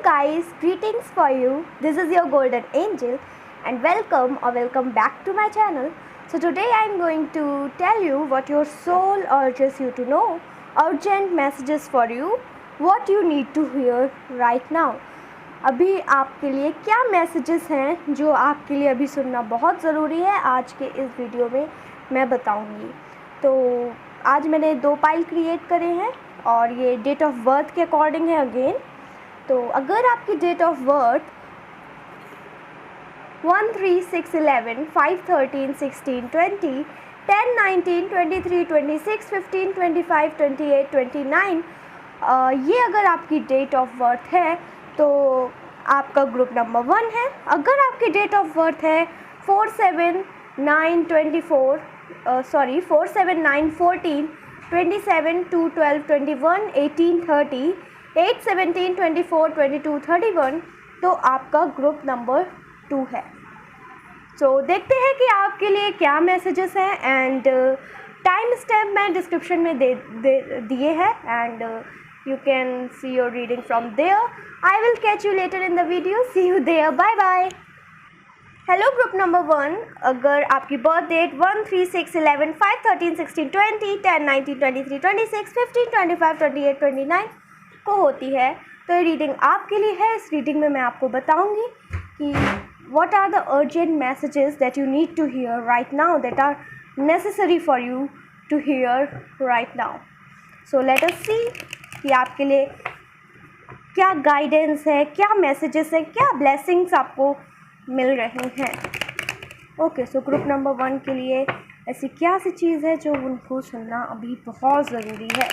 guys, greetings for you. This is your golden angel and welcome back to my channel. So today I am going to tell you what your soul urges you to know, urgent messages for you, what you need to hear right now. अभी आपके लिए क्या messages हैं जो आपके लिए अभी सुनना बहुत ज़रूरी है, आज के इस वीडियो में मैं बताऊंगी। तो आज मैंने 2 पाइल क्रिएट करे हैं और ये डेट ऑफ बर्थ के अकॉर्डिंग है अगेन। तो अगर आपकी डेट ऑफ बर्थ 1, 3, 6, 11, 5, 13, 16, 20, 10, 19, 23, 26, 15, 25, 28, 29 ये अगर आपकी डेट ऑफ बर्थ है तो आपका ग्रुप नंबर 1 है। अगर आपकी डेट ऑफ बर्थ है 4, 7, 9, 24 4, 7, 9, 14, 27, 2, 12, 21, 18, 30, 8, 17, 24, 22, 31 तो आपका ग्रुप नंबर 2 है। सो देखते हैं कि आपके लिए क्या मैसेजेस हैं एंड टाइम स्टैम्प मैं डिस्क्रिप्शन में दिए हैं and you can see your reading from there. I will catch you later in the video. See you there. Bye bye. Hello group number 1, अगर आपकी बर्थ डेट 1, 3, 6, 11, 5, 13, 16, 20, 10, 19, 23, 26, 15, 25, 28, 29 को होती है तो ये रीडिंग आपके लिए है। इस रीडिंग में मैं आपको बताऊंगी कि what are the urgent messages that you need to hear right now, that are necessary for you to hear right now. So let us see कि आपके लिए क्या गाइडेंस है, क्या मैसेजेस है, क्या ब्लेसिंग्स आपको मिल रही हैं। ओके, सो ग्रुप नंबर 1 के लिए ऐसी क्या सी चीज़ है जो उनको सुनना अभी बहुत ज़रूरी है।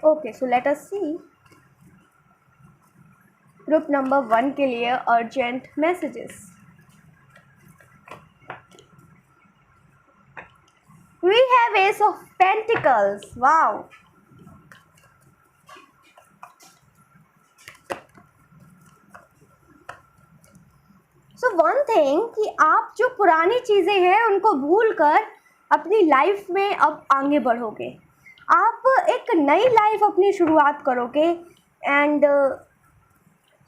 Okay, so let us see group number 1 के लिए urgent messages. We have Ace of Pentacles. Wow. So one thing कि आप जो पुरानी चीज़ें हैं उनको भूलकर अपनी लाइफ में अब आगे बढ़ोगे। आप एक नई लाइफ अपनी शुरुआत करोगे एंड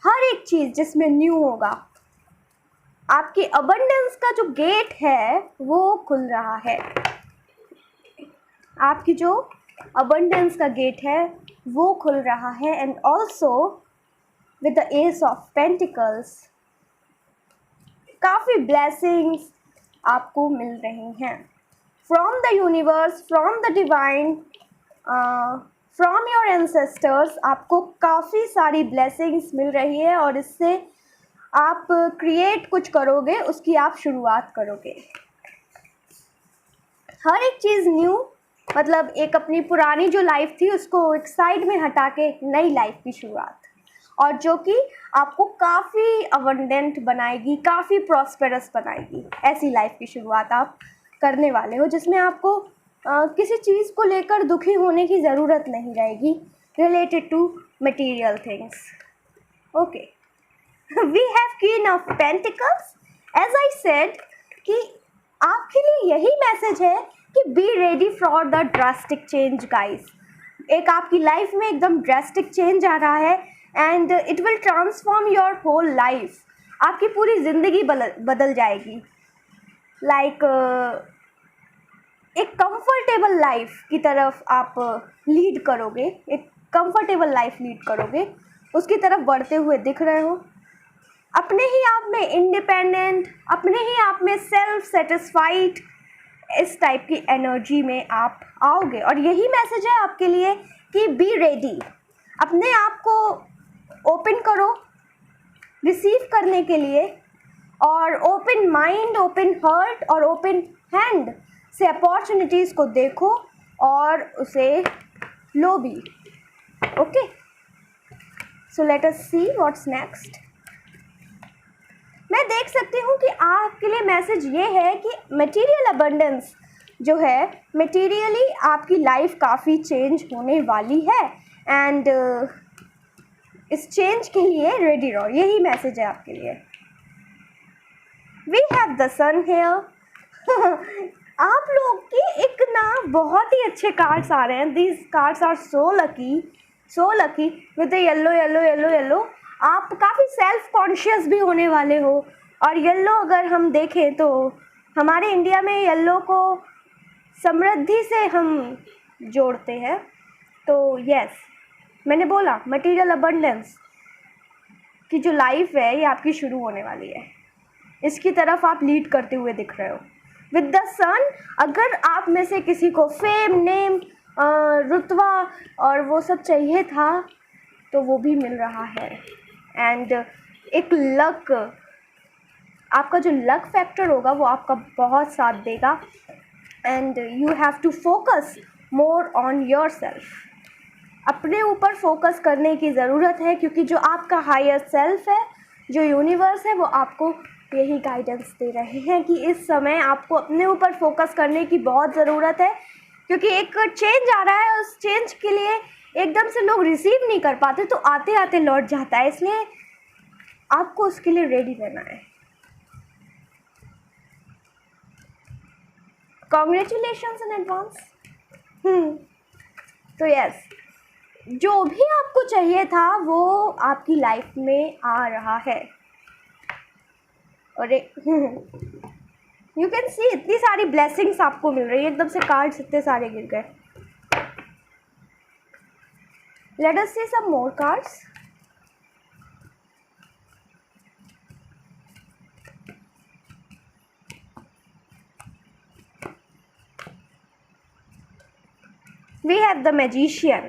हर एक चीज़ जिसमें न्यू होगा। आपकी अबंडेंस का जो गेट है वो खुल रहा है। आपकी जो अबंडेंस का गेट है वो खुल रहा है and also with the S of pentacles काफ़ी ब्लेसिंग्स आपको मिल रही हैं from the universe, from the divine, from your ancestors. आपको काफ़ी सारी ब्लेसिंग्स मिल रही है और इससे आप क्रिएट कुछ करोगे, उसकी आप शुरुआत करोगे। हर एक चीज़ न्यू मतलब एक अपनी पुरानी जो लाइफ थी उसको एक साइड में हटा के एक नई लाइफ की शुरुआत, और जो कि आपको काफ़ी अबंडेंट बनाएगी, काफ़ी प्रॉस्पेरस बनाएगी। ऐसी लाइफ की शुरुआत आप करने वाले हो जिसमें आपको किसी चीज़ को लेकर दुखी होने की ज़रूरत नहीं रहेगी related to material things. Okay, we have queen of pentacles. As I said कि आपके लिए यही मैसेज है कि be ready for the drastic change guys. एक आपकी लाइफ में एकदम ड्रास्टिक चेंज आ रहा है and it will transform your whole life. आपकी पूरी ज़िंदगी बदल जाएगी। लाइक एक कंफर्टेबल लाइफ की तरफ आप लीड करोगे, एक कंफर्टेबल लाइफ लीड करोगे, उसकी तरफ बढ़ते हुए दिख रहे हो। अपने ही आप में इंडिपेंडेंट, अपने ही आप में सेल्फ सेटिस्फाइड, इस टाइप की एनर्जी में आप आओगे। और यही मैसेज है आपके लिए कि बी रेडी। अपने आप को ओपन करो रिसीव करने के लिए, और ओपन माइंड, ओपन हार्ट और ओपन हैंड से अपॉर्चुनिटीज़ को देखो और उसे लो भी। Okay, so let us see what's next. मैं देख सकती हूँ कि आपके लिए मैसेज ये है कि मटेरियल अबंडेंस जो है, मटेरियली आपकी लाइफ काफ़ी चेंज होने वाली है एंड इस चेंज के लिए रेडी रहो। यही मैसेज है आपके लिए। We have the sun here. आप बहुत ही अच्छे कार्ड्स आ रहे हैं। These cards are so lucky with the yellow yellow yellow yellow. आप काफ़ी सेल्फ कॉन्शियस भी होने वाले हो। और येलो अगर हम देखें तो हमारे इंडिया में येलो को समृद्धि से हम जोड़ते हैं। तो यस, मैंने बोला मटेरियल अबंडेंस की जो लाइफ है ये आपकी शुरू होने वाली है। इसकी तरफ आप लीड करते हुए दिख रहे हो विद द सन। अगर आप में से किसी को फेम, नेम, रुतबा और वो सब चाहिए था तो वो भी मिल रहा है। एंड एक लक, आपका जो लक फैक्टर होगा वो आपका बहुत साथ देगा। And you have to focus more on your self. अपने ऊपर फोकस करने की ज़रूरत है, क्योंकि जो आपका हायर सेल्फ है, जो यूनिवर्स है, वो आपको यही गाइडेंस दे रहे हैं कि इस समय आपको अपने ऊपर फोकस करने की बहुत ज़रूरत है। क्योंकि एक चेंज आ रहा है, उस चेंज के लिए एकदम से लोग रिसीव नहीं कर पाते, तो आते आते लौट जाता है। इसलिए आपको उसके लिए रेडी रहना है। Congratulations in advance. तो यस, जो भी आपको चाहिए था वो आपकी लाइफ में आ रहा है। और यू कैन सी इतनी सारी ब्लेसिंग्स आपको मिल रही है। एकदम से कार्ड्स इतने सारे गिर गए। Let us see some more cards. We have the magician.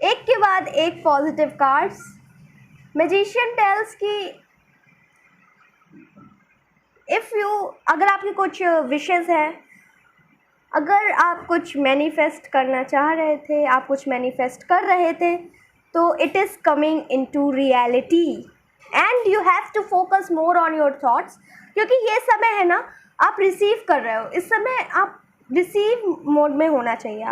एक के बाद एक पॉजिटिव कार्ड्स। मैजिशियन टेल्स कि अगर आपकी कुछ विशेस है, अगर आप कुछ मैनिफेस्ट करना चाह रहे थे, आप कुछ मैनिफेस्ट कर रहे थे, तो it is coming into reality. And you have to focus more on your thoughts, क्योंकि ये समय है ना, आप रिसीव कर रहे हो। इस समय आप रिसीव मोड में होना चाहिए।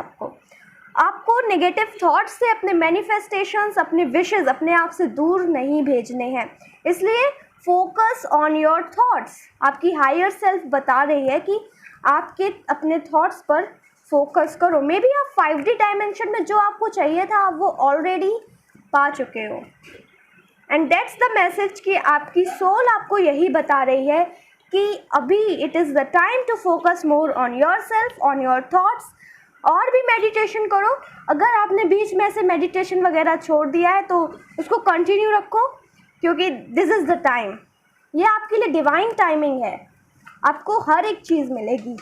आपको नेगेटिव थॉट्स से अपने मैनिफेस्टेशंस, अपने विशेस अपने आप से दूर नहीं भेजने हैं। इसलिए फोकस ऑन योर थॉट्स। आपकी हायर सेल्फ बता रही है कि आपके अपने थॉट्स पर फोकस करो। मे बी आप 5D डायमेंशन में जो आपको चाहिए था आप वो ऑलरेडी पा चुके हो। एंड दैट्स द मैसेज कि आपकी सोल आपको यही बता रही है कि अभी it is the time to focus more on your self, on your thoughts. और भी मेडिटेशन करो। अगर आपने बीच में से मेडिटेशन वगैरह छोड़ दिया है तो उसको कंटिन्यू रखो, क्योंकि दिस इज़ द टाइम। ये आपके लिए डिवाइन टाइमिंग है। आपको हर एक चीज़ मिलेगी।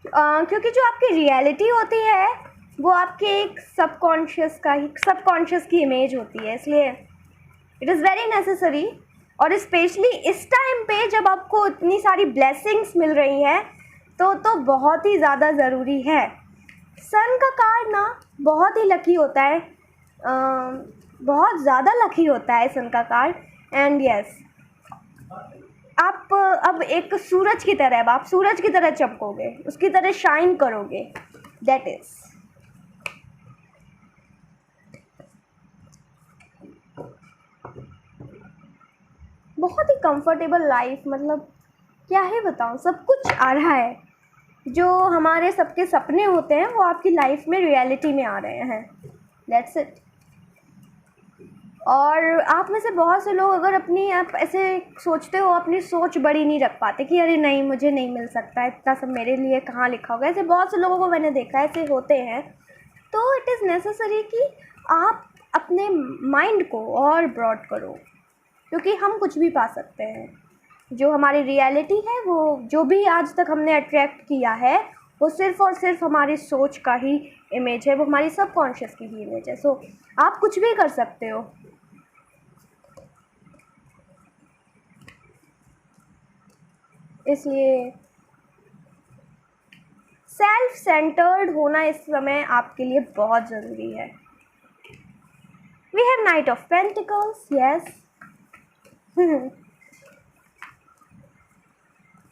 क्योंकि जो आपकी रियलिटी होती है वो आपके एक सबकॉन्शियस की इमेज होती है। इसलिए इट इज़ वेरी नेसेसरी। और स्पेशली इस टाइम पे जब आपको इतनी सारी ब्लेसिंग्स मिल रही हैं तो बहुत ही ज़्यादा ज़रूरी है। सन का कार्ड ना बहुत ही लकी होता है, बहुत ज़्यादा लकी होता है सन का कार्ड। एंड यस, आप अब एक सूरज की तरह, आप सूरज की तरह चमकोगे, उसकी तरह शाइन करोगे। दैट इज़ बहुत ही कंफर्टेबल लाइफ। मतलब क्या ही बताऊँ, सब कुछ आ रहा है। जो हमारे सबके सपने होते हैं वो आपकी लाइफ में रियलिटी में आ रहे हैं। That's it. और आप में से बहुत से लोग अगर आप ऐसे सोचते हो, अपनी सोच बड़ी नहीं रख पाते कि अरे नहीं, मुझे नहीं मिल सकता, इतना सब मेरे लिए कहाँ लिखा होगा। ऐसे बहुत से लोगों को मैंने देखा है, ऐसे होते हैं। तो इट इज़ नेसेसरी कि आप अपने माइंड को और ब्रॉड करो, क्योंकि हम कुछ भी पा सकते हैं। जो हमारी रियलिटी है, वो जो भी आज तक हमने अट्रैक्ट किया है, वो सिर्फ़ और सिर्फ हमारी सोच का ही इमेज है, वो हमारी सबकॉन्शियस की ही इमेज है। सो आप कुछ भी कर सकते हो। इसलिए सेल्फ सेंटर्ड होना इस समय आपके लिए बहुत ज़रूरी है। We have knight of pentacles. Yes,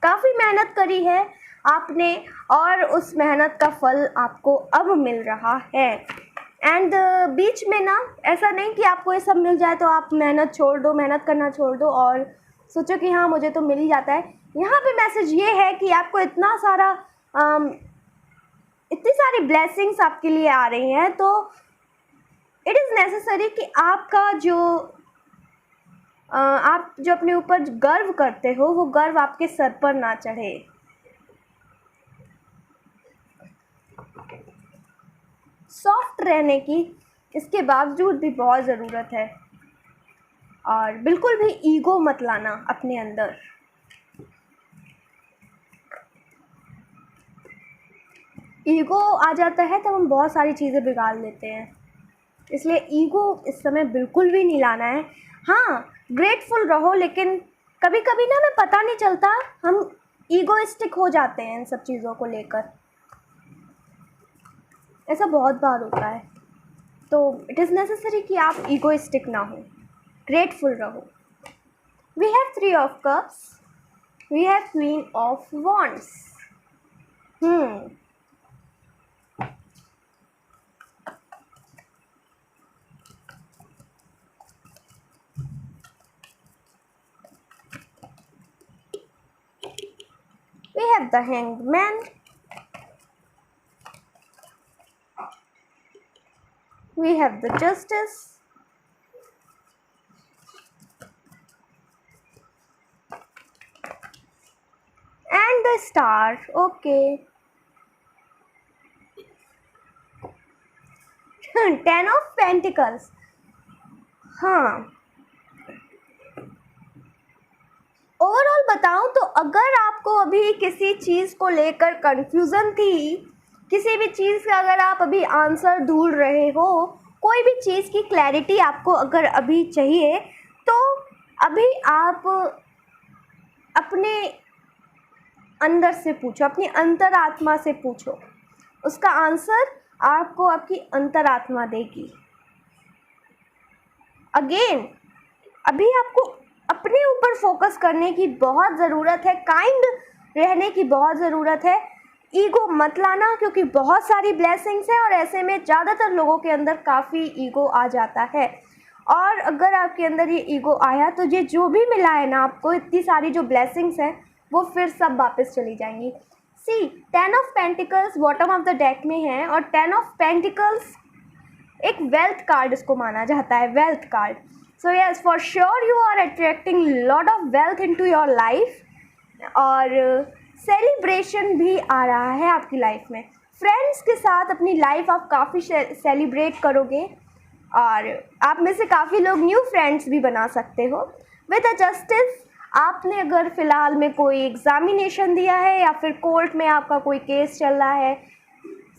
काफ़ी मेहनत करी है आपने और उस मेहनत का फल आपको अब मिल रहा है। एंड बीच में ना ऐसा नहीं कि आपको ये सब मिल जाए तो आप मेहनत छोड़ दो, मेहनत करना छोड़ दो और सोचो कि हाँ मुझे तो मिल ही जाता है। यहाँ पे मैसेज ये है कि आपको इतनी सारी ब्लेसिंग्स आपके लिए आ रही हैं, तो इट इज़ नेसेसरी कि आपका आप जो अपने ऊपर गर्व करते हो वो गर्व आपके सर पर ना चढ़े। सॉफ्ट रहने की इसके बावजूद भी बहुत ज़रूरत है, और बिल्कुल भी ईगो मत लाना अपने अंदर। ईगो आ जाता है तब हम बहुत सारी चीज़ें बिगाड़ लेते हैं, इसलिए ईगो इस समय बिल्कुल भी नहीं लाना है। हाँ, ग्रेटफुल रहो, लेकिन कभी कभी ना हमें पता नहीं चलता, हम ईगोइस्टिक हो जाते हैं इन सब चीज़ों को लेकर, ऐसा बहुत बार होता है। तो इट इज़ नेसेसरी कि आप ईगोइस्टिक ना हो, ग्रेटफुल रहो। We have 3 of cups, we have queen of wands. We have the Hanged Man. We have the Justice. And the Star. Okay. 10 of Pentacles. हाँ, ओवरऑल बताऊं तो अगर आपको अभी किसी चीज़ को लेकर कंफ्यूजन थी, किसी भी चीज़ का अगर आप अभी आंसर ढूंढ रहे हो, कोई भी चीज़ की क्लैरिटी आपको अगर अभी चाहिए, तो अभी आप अपने अंदर से पूछो, अपनी अंतरात्मा से पूछो, उसका आंसर आपको आपकी अंतरात्मा देगी। अगेन, अभी आपको अपने ऊपर फोकस करने की बहुत ज़रूरत है, काइंड रहने की बहुत ज़रूरत है। ईगो मत लाना, क्योंकि बहुत सारी ब्लेसिंग्स हैं और ऐसे में ज़्यादातर लोगों के अंदर काफ़ी ईगो आ जाता है, और अगर आपके अंदर ये ईगो आया तो ये जो भी मिला है ना आपको, इतनी सारी जो ब्लेसिंग्स हैं वो फिर सब वापस चली जाएंगी। See, 10 of pentacles bottom of the deck में है, और 10 ऑफ पेंटिकल्स एक वेल्थ कार्ड इसको माना जाता है, wealth card. So yes, for sure you are attracting lot of wealth into your life, और सेलिब्रेशन भी आ रहा है आपकी लाइफ में। फ्रेंड्स के साथ अपनी लाइफ आप काफ़ी सेलिब्रेट करोगे, और आप में से काफ़ी लोग न्यू फ्रेंड्स भी बना सकते हो। विद अ जस्टिस, आपने अगर फ़िलहाल में कोई एग्ज़ामिनेशन दिया है या फिर कोर्ट में आपका कोई केस चल रहा है,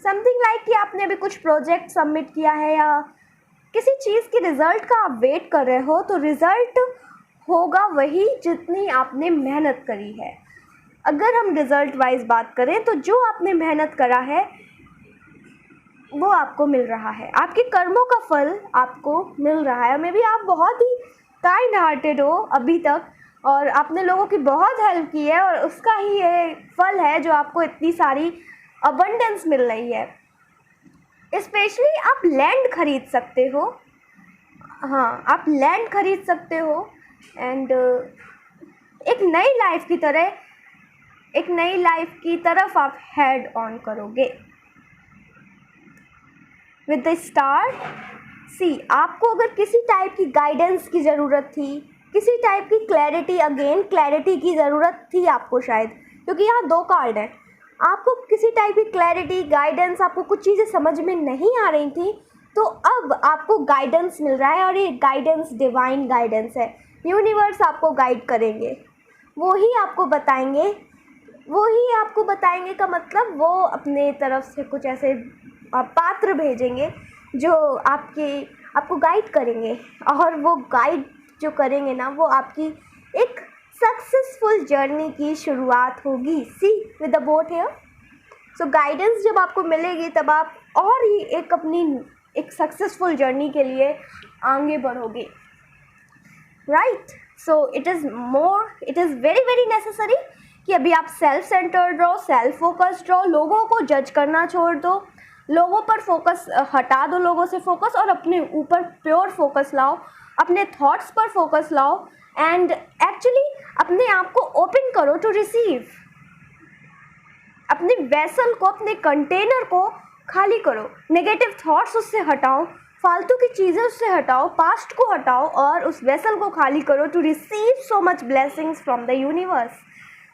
समथिंग लाइक कि आपने अभी कुछ प्रोजेक्ट सबमिट किया है या किसी चीज़ की रिज़ल्ट का आप वेट कर रहे हो, तो रिज़ल्ट होगा वही जितनी आपने मेहनत करी है। अगर हम रिज़ल्ट वाइज बात करें तो जो आपने मेहनत करा है वो आपको मिल रहा है, आपके कर्मों का फल आपको मिल रहा है। मे बी आप बहुत ही काइंड हार्टेड हो अभी तक, और आपने लोगों की बहुत हेल्प की है, और उसका ही ये फल है जो आपको इतनी सारी अबंडेंस मिल रही है। स्पेशली आप लैंड खरीद सकते हो, हाँ आप लैंड खरीद सकते हो, एंड एक नई लाइफ की तरफ आप हेड ऑन करोगे। विद द स्टार, सी, आपको अगर किसी टाइप की गाइडेंस की ज़रूरत थी, किसी टाइप की क्लैरिटी की ज़रूरत थी आपको शायद, क्योंकि यहाँ 2 कार्ड हैं, आपको किसी टाइप की क्लैरिटी, गाइडेंस, आपको कुछ चीज़ें समझ में नहीं आ रही थी, तो अब आपको गाइडेंस मिल रहा है, और ये गाइडेंस डिवाइन गाइडेंस है। यूनिवर्स आपको गाइड करेंगे, वो ही आपको बताएंगे का मतलब वो अपने तरफ से कुछ ऐसे पात्र भेजेंगे जो आपको गाइड करेंगे, और वो गाइड जो करेंगे ना, वो आपकी एक सक्सेसफुल जर्नी की शुरुआत होगी। See, with the boat here. So guidance जब आपको मिलेगी तब आप और ही अपनी एक सक्सेसफुल जर्नी के लिए आगे बढ़ोगे, right. So it is very very necessary कि अभी आप सेल्फ सेंटर्ड रहो, सेल्फ फोकस्ड रहो, लोगों को जज करना छोड़ दो, लोगों पर फोकस हटा दो, लोगों से फोकस, और अपने ऊपर प्योर फोकस लाओ, अपने थॉट्स पर फोकस लाओ एंड एक्चुअली अपने आप को ओपन करो टू रिसीव। अपने वेसल को, अपने कंटेनर को खाली करो, नेगेटिव थॉट्स उससे हटाओ, फालतू की चीज़ें उससे हटाओ, पास्ट को हटाओ और उस वेसल को खाली करो to receive so much blessings from the universe.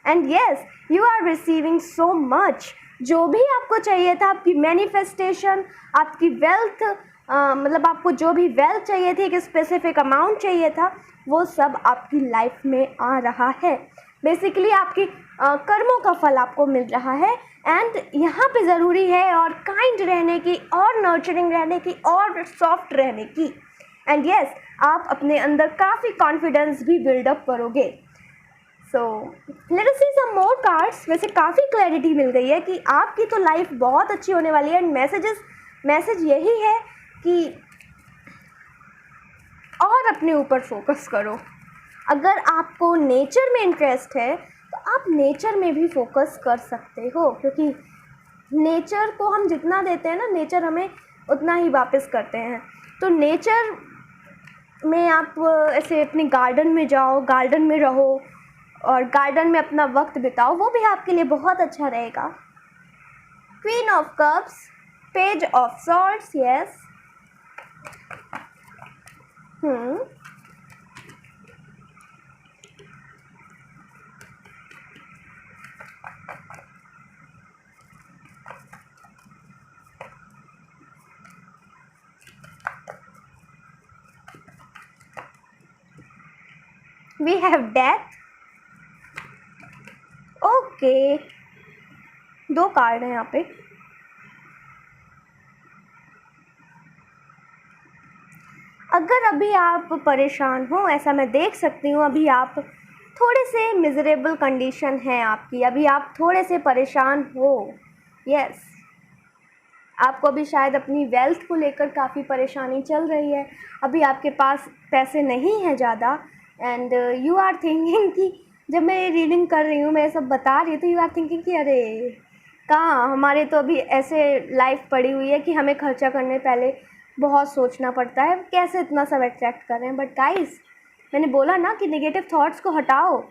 And yes, you are receiving so much. जो भी आपको चाहिए था, आपकी मैनिफेस्टेशन, आपकी वेल्थ, मतलब आपको जो भी वेल्थ चाहिए थी, एक स्पेसिफिक अमाउंट चाहिए था, वो सब आपकी लाइफ में आ रहा है। बेसिकली आपकी कर्मों का फल आपको मिल रहा है। एंड यहाँ पे ज़रूरी है और काइंड रहने की, और नर्चरिंग रहने की, और सॉफ्ट रहने की। एंड येस, आप अपने अंदर काफ़ी कॉन्फिडेंस भी बिल्डअप करोगे। सो let us see some more cards. वैसे काफ़ी क्लैरिटी मिल गई है कि आपकी तो लाइफ बहुत अच्छी होने वाली है। एंड मैसेज यही है कि और अपने ऊपर फोकस करो। अगर आपको नेचर में इंटरेस्ट है तो आप नेचर में भी फोकस कर सकते हो, क्योंकि नेचर को हम जितना देते हैं ना, नेचर हमें उतना ही वापस करते हैं। तो नेचर में आप ऐसे अपने गार्डन में जाओ, गार्डन में रहो और गार्डन में अपना वक्त बिताओ, वो भी आपके लिए बहुत अच्छा रहेगा। Queen of cups, page of swords, yes. We have death. Okay, 2 card हैं यहाँ पे। अगर अभी आप परेशान हो, ऐसा मैं देख सकती हूँ, अभी आप थोड़े से मिजरेबल कंडीशन है आपकी, अभी आप थोड़े से परेशान हो। यस, आपको अभी शायद अपनी वेल्थ को लेकर काफ़ी परेशानी चल रही है। अभी आपके पास पैसे नहीं हैं ज़्यादा एंड यू आर थिंकिंग कि जब मैं ये रीडिंग कर रही हूँ, मैं ये सब बता रही हूँ, तो यू आर थिंकिंग कि अरे कहाँ, हमारे तो अभी ऐसे लाइफ पड़ी हुई है कि हमें खर्चा करने पहले बहुत सोचना पड़ता है, कैसे इतना सब अट्रैक्ट कर रहे हैं। बट गाइस, मैंने बोला ना कि नेगेटिव थॉट्स को हटाओ।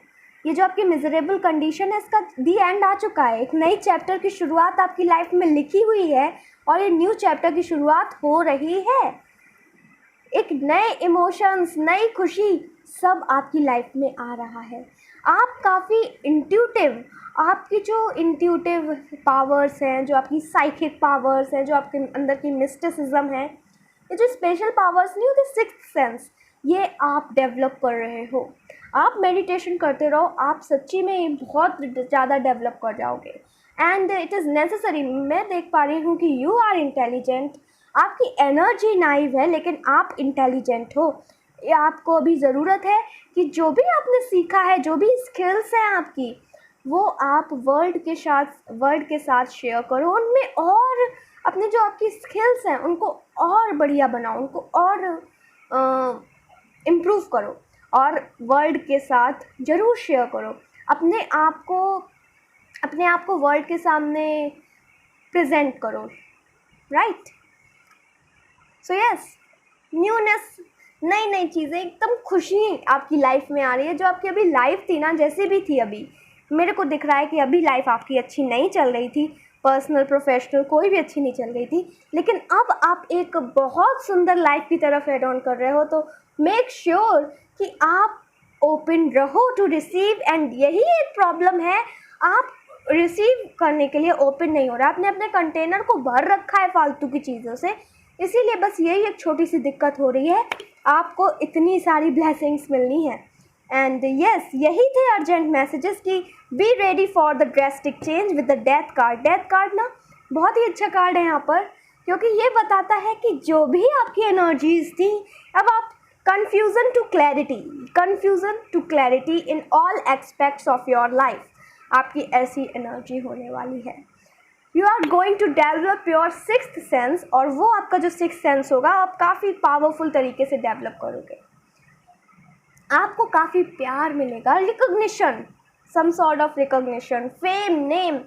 ये जो आपकी मिजरेबल कंडीशन है, इसका दी एंड आ चुका है। एक नई चैप्टर की शुरुआत आपकी लाइफ में लिखी हुई है और ये न्यू चैप्टर की शुरुआत हो रही है। एक नए इमोशंस, नई खुशी, सब आपकी लाइफ में आ रहा है। आप काफ़ी इंट्यूटिव, आपकी जो इंट्यूटिव पावर्स हैं, जो आपकी साइकिक पावर्स हैं, जो आपके अंदर की मिस्टिसिज्म है, ये जो स्पेशल पावर्स नहीं होते, सिक्स्थ सेंस, ये आप डेवलप कर रहे हो। आप मेडिटेशन करते रहो, आप सच्ची में बहुत ज़्यादा डेवलप कर जाओगे। And it is necessary. मैं देख पा रही हूँ कि यू आर इंटेलिजेंट। आपकी एनर्जी नाइव है, लेकिन आप इंटेलिजेंट हो। ये आपको अभी ज़रूरत है कि जो भी आपने सीखा है, जो भी स्किल्स हैं आपकी, वो आप वर्ल्ड के साथ शेयर करो। उनमें और अपने जो आपकी स्किल्स हैं उनको और बढ़िया बनाओ, उनको और इम्प्रूव करो और वर्ल्ड के साथ ज़रूर शेयर करो। अपने आप को वर्ल्ड के सामने प्रेजेंट करो, राइट। सो यस, न्यूनेस, नई नई चीज़ें, एकदम खुशी आपकी लाइफ में आ रही है। जो आपकी अभी लाइफ थी ना, जैसी भी थी, अभी मेरे को दिख रहा है कि अभी लाइफ आपकी अच्छी नहीं चल रही थी, पर्सनल प्रोफेशनल कोई भी अच्छी नहीं चल रही थी, लेकिन अब आप एक बहुत सुंदर लाइफ की तरफ हेड ऑन कर रहे हो। तो मेक श्योर कि आप ओपन रहो टू रिसीव। एंड यही एक प्रॉब्लम है, आप रिसीव करने के लिए ओपन नहीं हो रहा, आपने अपने कंटेनर को भर रखा है फालतू की चीज़ों से, इसीलिए बस यही एक छोटी सी दिक्कत हो रही है। आपको इतनी सारी ब्लेसिंग्स मिलनी है। एंड यस, यही थे अर्जेंट मैसेजेस कि be ready for the drastic change with the death card. Death card ना बहुत ही अच्छा कार्ड है यहाँ पर, क्योंकि ये बताता है कि जो भी आपकी एनर्जीज थी, अब आप confusion to clarity in all aspects of your life, आपकी ऐसी एनर्जी होने वाली है। You are going to develop your sixth sense, और वो आपका जो सिक्स्थ सेंस होगा, आप काफ़ी पावरफुल तरीके से डेवलप करोगे। आपको काफ़ी प्यार मिलेगा, recognition, some sort of recognition, fame, name,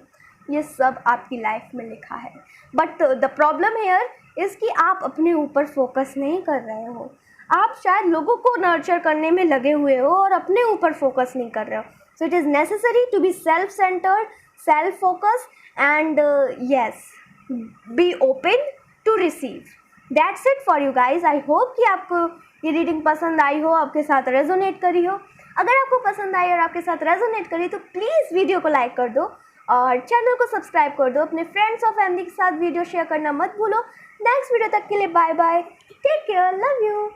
ये सब आपकी लाइफ में लिखा है। But the problem here is कि आप अपने ऊपर फोकस नहीं कर रहे हो। आप शायद लोगों को नर्चर करने में लगे हुए हो और अपने ऊपर फोकस नहीं कर रहे हो। So it is necessary to be self centered, self focus and yes, be open to receive. That's it for you guys. I hope कि आपको ये रीडिंग पसंद आई हो, आपके साथ रेजोनेट करी हो। अगर आपको पसंद आई और आपके साथ रेजोनेट करी तो प्लीज़ वीडियो को लाइक कर दो और चैनल को सब्सक्राइब कर दो। अपने फ्रेंड्स और फैमिली के साथ वीडियो शेयर करना मत भूलो। नेक्स्ट वीडियो तक के लिए bye bye, take care, love you.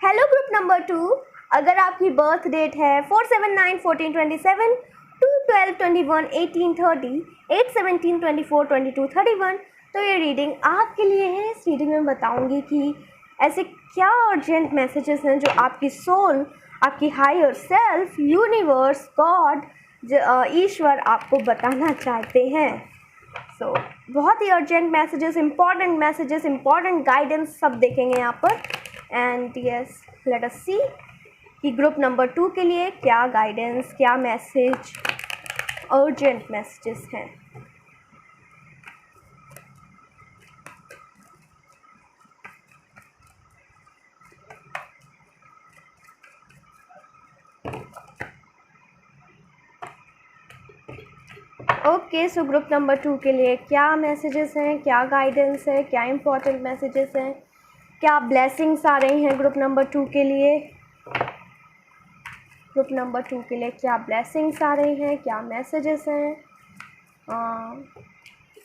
Hello group number 2, अगर आपकी बर्थ डेट है 4/7/9/1427, 2/12/21, 18/30, 8/17, 24, 22, 31, तो ये रीडिंग आपके लिए है। इस रीडिंग में बताऊंगी कि ऐसे क्या अर्जेंट मैसेजेस हैं जो आपकी सोल, आपकी हायर सेल्फ, यूनिवर्स, गॉड, ईश्वर आपको बताना चाहते हैं। सो बहुत ही अर्जेंट मैसेजेस, इंपॉर्टेंट गाइडेंस सब देखेंगे यहाँ पर। एंड यस, लेट अस सी कि ग्रुप नंबर 2 के लिए क्या गाइडेंस, क्या मैसेज, अर्जेंट मैसेजेस हैं। ओके, सो ग्रुप नंबर 2 के लिए क्या मैसेजेस हैं, क्या गाइडेंस है, क्या इंपॉर्टेंट मैसेजेस हैं, क्या ब्लेसिंग्स आ रही हैं ग्रुप नंबर 2 के लिए। ग्रुप नंबर 2 के लिए क्या ब्लेसिंग्स आ रही हैं, क्या मैसेजेस हैं।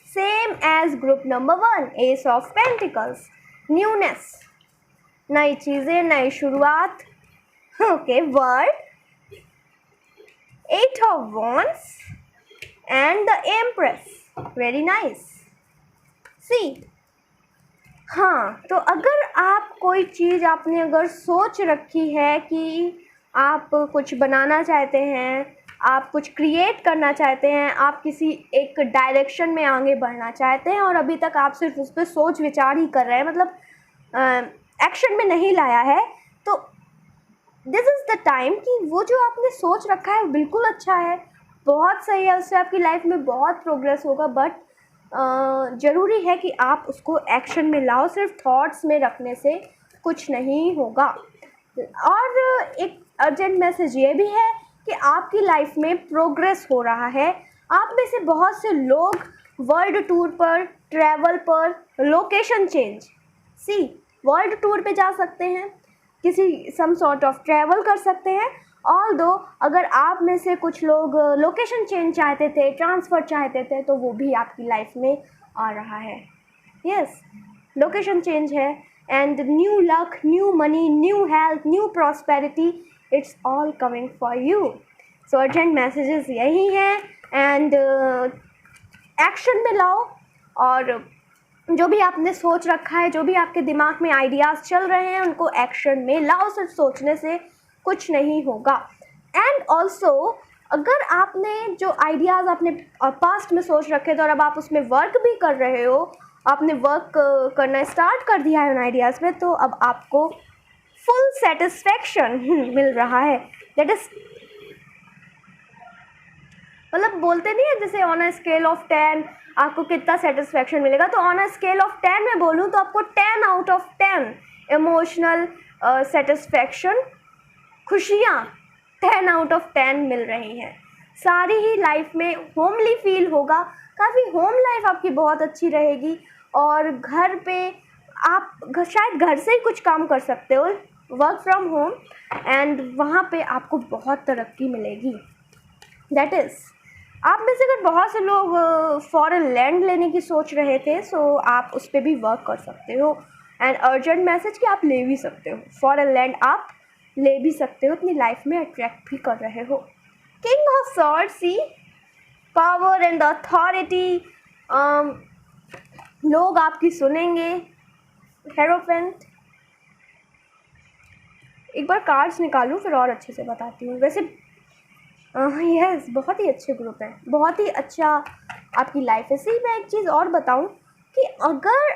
Same age group number 1, S of pentacles, newness, नई चीज़ें, नई शुरुआत। Okay, word, 8 of wands and the Empress, very nice. See, हाँ, तो अगर आप कोई चीज़ आपने अगर सोच रखी है कि आप कुछ बनाना चाहते हैं, आप कुछ क्रिएट करना चाहते हैं, आप किसी एक डायरेक्शन में आगे बढ़ना चाहते हैं और अभी तक आप सिर्फ उस पर सोच विचार ही कर रहे हैं, मतलब एक्शन में नहीं लाया है, तो दिस इज़ द टाइम कि वो जो आपने सोच रखा है वो बिल्कुल अच्छा है, बहुत सही है, उससे आपकी लाइफ में बहुत प्रोग्रेस होगा। बट ज़रूरी है कि आप उसको एक्शन में लाओ, सिर्फ थॉट्स में रखने से कुछ नहीं होगा। और एक अर्जेंट मैसेज ये भी है कि आपकी लाइफ में प्रोग्रेस हो रहा है। आप में से बहुत से लोग वर्ल्ड टूर पर, ट्रैवल पर, लोकेशन चेंज, सी वर्ल्ड टूर पे जा सकते हैं, किसी सम सॉर्ट ऑफ ट्रैवल कर सकते हैं। ऑल्दो अगर आप में से कुछ लोग लोकेशन चेंज चाहते थे, ट्रांसफ़र चाहते थे, तो वो भी आपकी लाइफ में आ रहा है। यस, लोकेशन चेंज है and new luck, new money, new health, new prosperity, it's all coming for you. So urgent messages यही हैं एंड एक्शन में लाओ और जो भी आपने सोच रखा है, जो भी आपके दिमाग में आइडियाज़ चल रहे हैं, उनको एक्शन में लाओ, सिर्फ सोचने से कुछ नहीं होगा। एंड ऑल्सो अगर आपने जो आइडियाज़ आपने पास्ट में सोच रखे थे और अब आप उसमें वर्क भी कर रहे हो, आपने वर्क करना स्टार्ट कर दिया है उन आइडियाज़ में, तो अब आपको फुल सेटिस्फैक्शन मिल रहा है। दैट इज़, मतलब बोलते नहीं है जैसे ऑन अ स्केल ऑफ 10 आपको कितना सेटिस्फैक्शन मिलेगा, तो ऑन अ स्केल ऑफ 10 में बोलूँ तो आपको 10 आउट ऑफ 10 इमोशनल सेटिस्फैक्शन, खुशियाँ 10 आउट ऑफ 10 मिल रही हैं। सारी ही लाइफ में होमली फील होगा, काफ़ी होम लाइफ आपकी बहुत अच्छी रहेगी और घर पे आप शायद घर से ही कुछ काम कर सकते हो, वर्क फ्रॉम होम, एंड वहाँ पे आपको बहुत तरक्की मिलेगी। दैट इज़, आप में से अगर बहुत से लोग फॉरेन लैंड लेने की सोच रहे थे, सो आप उस पर भी वर्क कर सकते हो। एंड अर्जेंट मैसेज कि आप ले भी सकते हो, फॉरेन लैंड आप ले भी सकते हो, अपनी लाइफ में अट्रैक्ट भी कर रहे हो। King of swords, see power and authority, लोग आपकी सुनेंगे। हेरोफेंट, एक बार कार्ड्स निकालूं फिर और अच्छे से बताती हूँ। वैसे यस, बहुत ही अच्छे ग्रुप हैं, बहुत ही अच्छा आपकी लाइफ है। सी मैं एक चीज़ और बताऊँ कि अगर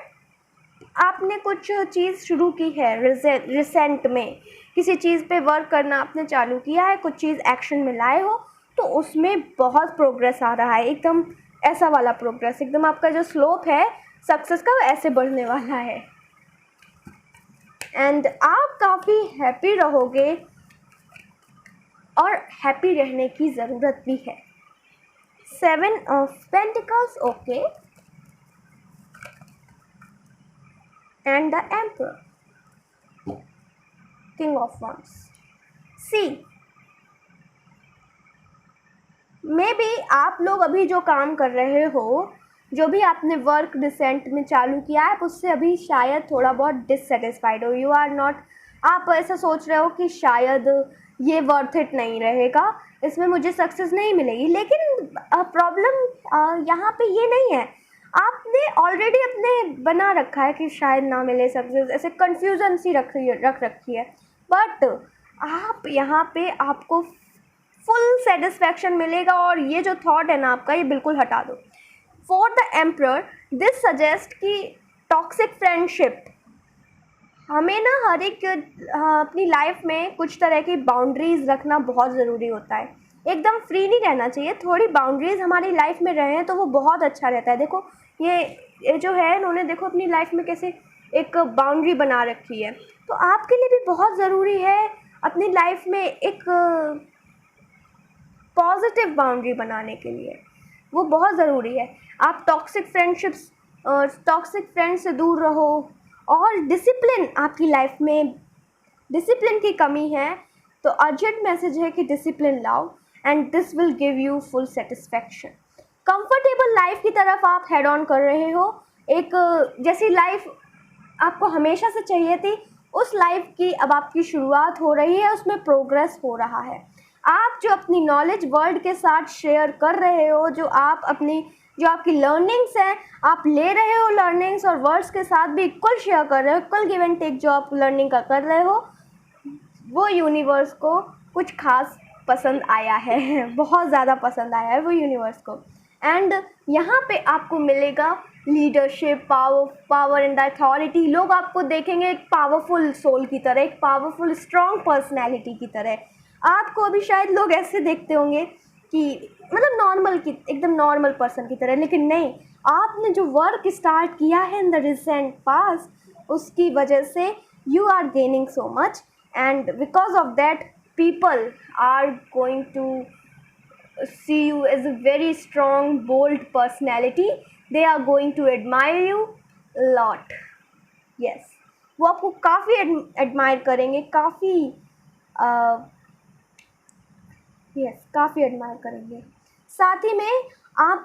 आपने कुछ चीज़ शुरू की है रिसेंट में, किसी चीज़ पे वर्क करना आपने चालू किया है, कुछ चीज़ एक्शन में लाए हो, तो उसमें बहुत प्रोग्रेस आ रहा है, एकदम ऐसा वाला प्रोग्रेस, एकदम आपका जो स्लोप है सक्सेस का वो ऐसे बढ़ने वाला है एंड आप काफ़ी हैप्पी रहोगे और हैप्पी रहने की ज़रूरत भी है। 7 of pentacles, okay, and the emperor, king of wands। See maybe आप लोग अभी जो काम कर रहे हो, जो भी आपने वर्क रिसेंट में चालू किया है, आप उससे अभी शायद थोड़ा बहुत डिससेटिस्फाइड हो। यू आर नॉट, आप ऐसा सोच रहे हो कि शायद ये वर्थ इट नहीं रहेगा, इसमें मुझे सक्सेस नहीं मिलेगी। लेकिन प्रॉब्लम यहाँ पे ये नहीं है, आपने ऑलरेडी अपने बना रखा है कि शायद ना मिले सक्सेस, ऐसे कन्फ्यूजन सी रख रखी है। बट आप यहाँ पे आपको फुल सेटिस्फैक्शन मिलेगा और ये जो थॉट है ना आपका, ये बिल्कुल हटा दो। For the emperor this suggest कि टॉक्सिक फ्रेंडशिप, हमें ना हर एक अपनी लाइफ में कुछ तरह की बाउंड्रीज़ रखना बहुत ज़रूरी होता है। एकदम फ्री नहीं रहना चाहिए, थोड़ी बाउंड्रीज़ हमारी लाइफ में रहें तो वो बहुत अच्छा रहता है। देखो ये जो है, इन्होंने देखो अपनी लाइफ में कैसे एक बाउंड्री बना रखी है, तो आपके लिए भी बहुत ज़रूरी है अपनी लाइफ में एक पॉजिटिव बाउंड्री बनाने के लिए, वो बहुत ज़रूरी है। आप टॉक्सिक फ्रेंड्स से दूर रहो और डिसिप्लिन, आपकी लाइफ में डिसिप्लिन की कमी है तो अर्जेंट मैसेज है कि डिसिप्लिन लाओ and this will give you full satisfaction. Comfortable life की तरफ आप हेड ऑन कर रहे हो, एक जैसी लाइफ आपको हमेशा से चाहिए थी, उस लाइफ की अब आपकी शुरुआत हो रही है, उसमें प्रोग्रेस हो रहा है। आप जो अपनी नॉलेज वर्ल्ड के साथ शेयर कर रहे हो, जो आपकी लर्निंग्स हैं आप ले रहे हो, लर्निंग्स और वर्ड्स के साथ भी इक्वल शेयर कर रहे हो, इक्वल गिव एंड टेक जो आप लर्निंग का कर रहे हो, वो यूनिवर्स को कुछ खास पसंद आया है, बहुत ज़्यादा पसंद आया है वो यूनिवर्स को। एंड यहाँ पे आपको मिलेगा लीडरशिप, पावर एंड अथॉरिटी। लोग आपको देखेंगे एक पावरफुल सोल की तरह, एक पावरफुल स्ट्रॉन्ग पर्सनैलिटी की तरह। आपको अभी शायद लोग ऐसे देखते होंगे कि मतलब नॉर्मल की, एकदम नॉर्मल पर्सन की तरह, लेकिन नहीं, आपने जो वर्क स्टार्ट किया है इन द रिसेंट पास्ट, उसकी वजह से you are gaining so much and because of that people are going to see you as a very strong, bold personality. They are going to admire you a lot. Yes, वो आपको काफ़ी admire करेंगे, काफ़ी admire करेंगे। साथ ही में आप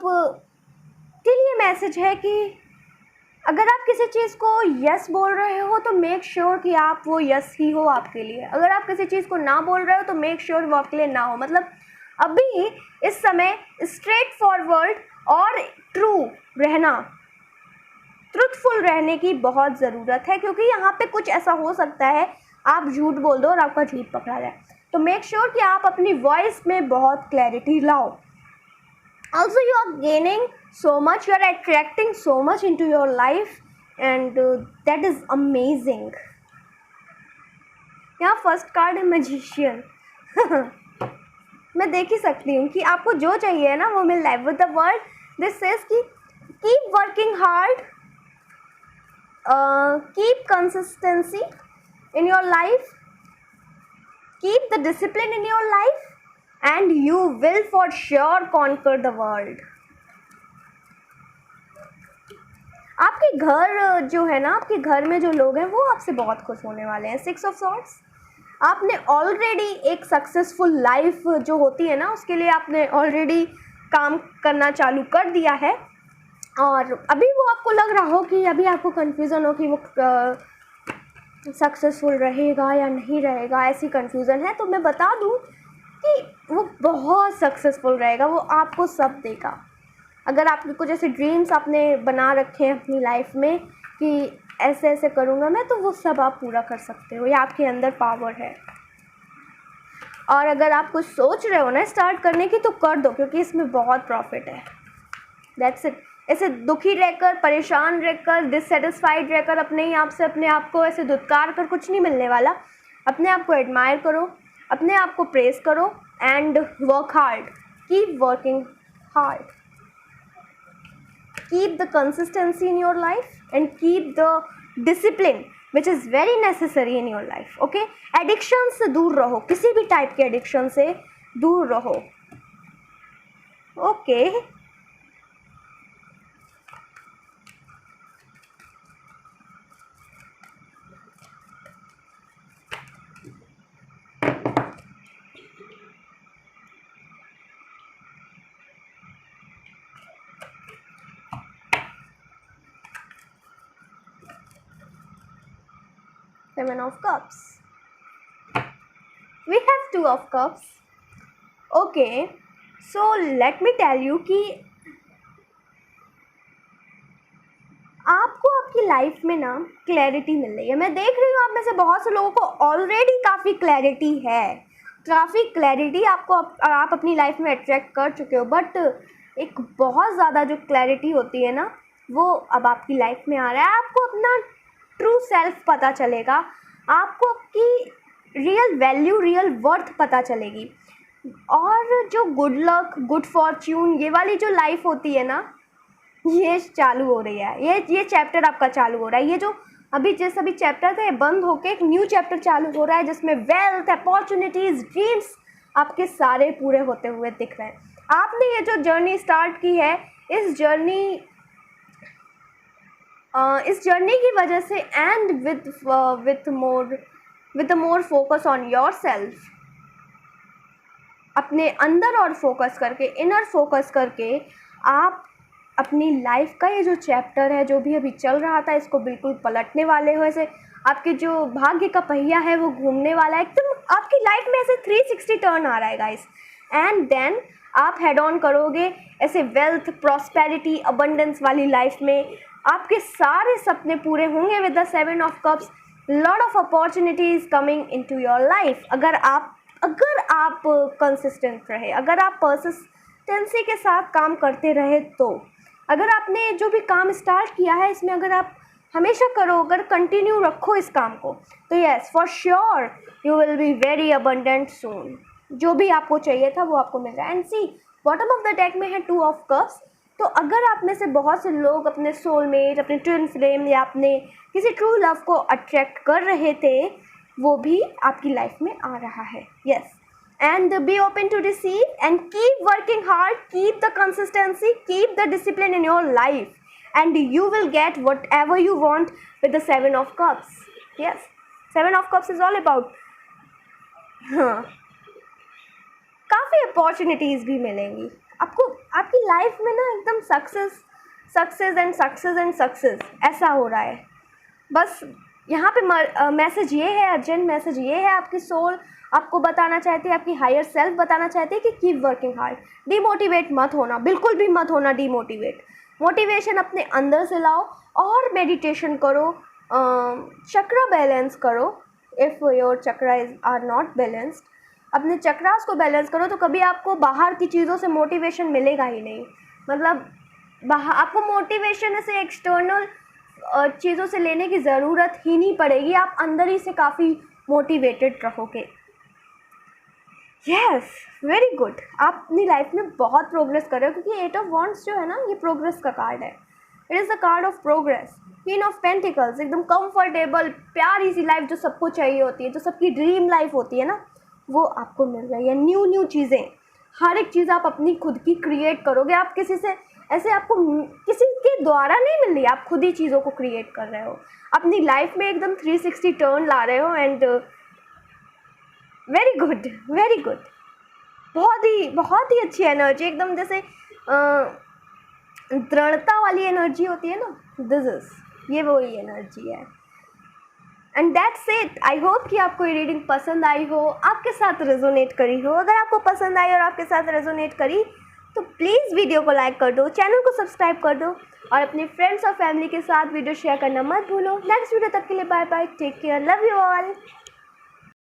के लिए मैसेज है कि अगर आप किसी चीज़ को यस बोल रहे हो तो मेक श्योर कि आप वो यस ही हो आपके लिए। अगर आप किसी चीज़ को ना बोल रहे हो तो मेक श्योर वो आपके लिए ना हो। मतलब अभी इस समय स्ट्रेट फॉरवर्ड और ट्रू रहना, ट्रुथफुल रहने की बहुत ज़रूरत है, क्योंकि यहाँ पे कुछ ऐसा हो सकता है आप झूठ बोल दो और आपका झूठ पकड़ा जाए। तो मेक श्योर कि आप अपनी वॉइस में बहुत क्लैरिटी लाओ। Also you are gaining so much, you are attracting so much in to your life and that is amazing. यहाँ फर्स्ट कार्ड है मैजिशियन। मैं देख ही सकती हूँ कि आपको जो चाहिए ना वो मिल रहा है। With the word this says कि keep working hard, keep consistency in your life, keep the discipline in your life and you will for sure conquer the world. आपके घर जो है ना, आपके घर में जो लोग हैं वो आपसे बहुत खुश होने वाले हैं। 6 ऑफ सॉर्ड्स, आपने ऑलरेडी एक सक्सेसफुल लाइफ जो होती है ना, उसके लिए आपने ऑलरेडी काम करना चालू कर दिया है और अभी वो आपको लग रहा हो कि अभी आपको कन्फ्यूज़न हो कि वो सक्सेसफुल रहेगा या नहीं रहेगा, ऐसी कन्फ्यूज़न है। तो मैं बता दूं कि वो बहुत सक्सेसफुल रहेगा, वो आपको सब देगा। अगर आपके कुछ ऐसे ड्रीम्स आपने बना रखे हैं अपनी लाइफ में कि ऐसे ऐसे करूँगा मैं, तो वो सब आप पूरा कर सकते हो, ये आपके अंदर पावर है। और अगर आप कुछ सोच रहे हो ना स्टार्ट करने की तो कर दो, क्योंकि इसमें बहुत प्रॉफिट है। That's it. ऐसे दुखी रहकर, परेशान रहकर, डिससेटिस्फाइड रहकर अपने आप को ऐसे धुतकार कर कुछ नहीं मिलने वाला। अपने आप को एडमायर करो, अपने आप को प्रेस करो and work hard. Keep working hard. Keep the consistency in your life and keep the discipline which is very necessary in your life. Okay, addiction से दूर रहो, किसी भी टाइप के एडिक्शन से दूर रहो. Okay. Seven of Cups. We have Two of Cups. Okay, so let me tell you कि आपको आपकी लाइफ में ना क्लैरिटी मिल रही है. मैं देख रही हूँ आप में से बहुत से लोगों को ऑलरेडी काफ़ी क्लैरिटी है, काफ़ी क्लैरिटी आपको आप अपनी लाइफ में अट्रैक्ट कर चुके हो. बट एक बहुत ज़्यादा जो क्लैरिटी होती है ना, वो अब आपकी लाइफ में आ रहा है. आपको अपना ट्रू सेल्फ पता चलेगा, आपको आपकी रियल वैल्यू, रियल वर्थ पता चलेगी. और जो गुड लक, गुड फॉर्च्यून, ये वाली जो लाइफ होती है ना, ये चालू हो रही है. ये चैप्टर आपका चालू हो रहा है. ये जो अभी चैप्टर थे बंद होके एक न्यू चैप्टर चालू हो रहा है, जिसमें वेल्थ, अपॉर्चुनिटीज़, ड्रीम्स आपके सारे पूरे होते हुए दिख रहे हैं. आपने ये जो जर्नी स्टार्ट की है, इस जर्नी की वजह से and with more focus on your self, अपने अंदर और फोकस करके, इनर फोकस करके, आप अपनी लाइफ का ये जो चैप्टर है, जो भी अभी चल रहा था, इसको बिल्कुल पलटने वाले हो. ऐसे आपके जो भाग्य का पहिया है वो घूमने वाला है एकदम. आपकी लाइफ में ऐसे 360 टर्न आ रहा है गाइस. एंड देन आप हेड ऑन करोगे ऐसे वेल्थ, प्रॉस्पेरिटी, अबंडेंस वाली लाइफ में. आपके सारे सपने पूरे होंगे with the 7 of Cups. Lot of opportunities coming into your life. अगर आप कंसिस्टेंट रहे, अगर आप परसिस्टेंसी के साथ काम करते रहे, तो अगर आपने जो भी काम स्टार्ट किया है इसमें अगर आप हमेशा करो, अगर कंटिन्यू रखो इस काम को, तो yes for sure you will be very abundant soon. जो भी आपको चाहिए था वो आपको मिल रहा है. And see bottom of the deck में है 2 of Cups. तो अगर आप में से बहुत से लोग अपने सोलमेट, अपने ट्विन फ्लेम या अपने किसी ट्रू लव को अट्रैक्ट कर रहे थे, वो भी आपकी लाइफ में आ रहा है. Yes, and be open to receive and keep working hard, keep the consistency, keep the discipline in your life, and you will get whatever you want with the 7 of Cups. Yes, 7 of Cups is all about काफ़ी opportunities भी मिलेंगी आपको आपकी life में ना. एकदम success ऐसा हो रहा है. बस यहाँ पे मैसेज ये है, अर्जेंट मैसेज ये है, आपकी सोल आपको बताना चाहती है, आपकी हायर सेल्फ बताना चाहती है कि कीप वर्किंग हार्ड. डिमोटिवेट मत होना, बिल्कुल भी मत होना डिमोटिवेट. मोटिवेशन अपने अंदर से लाओ और मेडिटेशन करो, चक्र बैलेंस करो. If your chakras are not balanced, अपने चक्रास को बैलेंस करो, तो कभी आपको बाहर की चीज़ों से मोटिवेशन मिलेगा ही नहीं. मतलब आपको मोटिवेशन ऐसे एक्सटर्नल चीज़ों से लेने की ज़रूरत ही नहीं पड़ेगी. आप अंदर ही से काफ़ी मोटिवेटेड रहोगे. Yes, very good. आप अपनी लाइफ में बहुत प्रोग्रेस कर रहे हो, क्योंकि 8 of Wands जो है ना, ये प्रोग्रेस का कार्ड है. It is the card of progress. Queen of pentacles, एकदम कंफर्टेबल प्यारी सी लाइफ जो सबको चाहिए होती है, जो सबकी ड्रीम लाइफ होती है ना, वो आपको मिल रही है. न्यू चीज़ें, हर एक चीज़ आप अपनी खुद की क्रिएट करोगे. आप किसी से ऐसे आपको किसी के द्वारा नहीं मिल रही, आप खुद ही चीज़ों को क्रिएट कर रहे हो. अपनी लाइफ में एकदम 360 टर्न ला रहे हो. And very good, very good. बहुत ही अच्छी एनर्जी, एकदम जैसे दृढ़ता वाली एनर्जी होती है ना, ये वही एनर्जी है. And that's it. I hope कि आपको ये रीडिंग पसंद आई हो, आपके साथ रेजोनेट करी हो. अगर आपको पसंद आई और आपके साथ रेजोनेट करी, तो प्लीज़ वीडियो को लाइक कर दो, चैनल को सब्सक्राइब कर दो, और अपने फ्रेंड्स और फैमिली के साथ वीडियो शेयर करना मत भूलो. नेक्स्ट वीडियो तक के लिए bye bye, take care, love you all.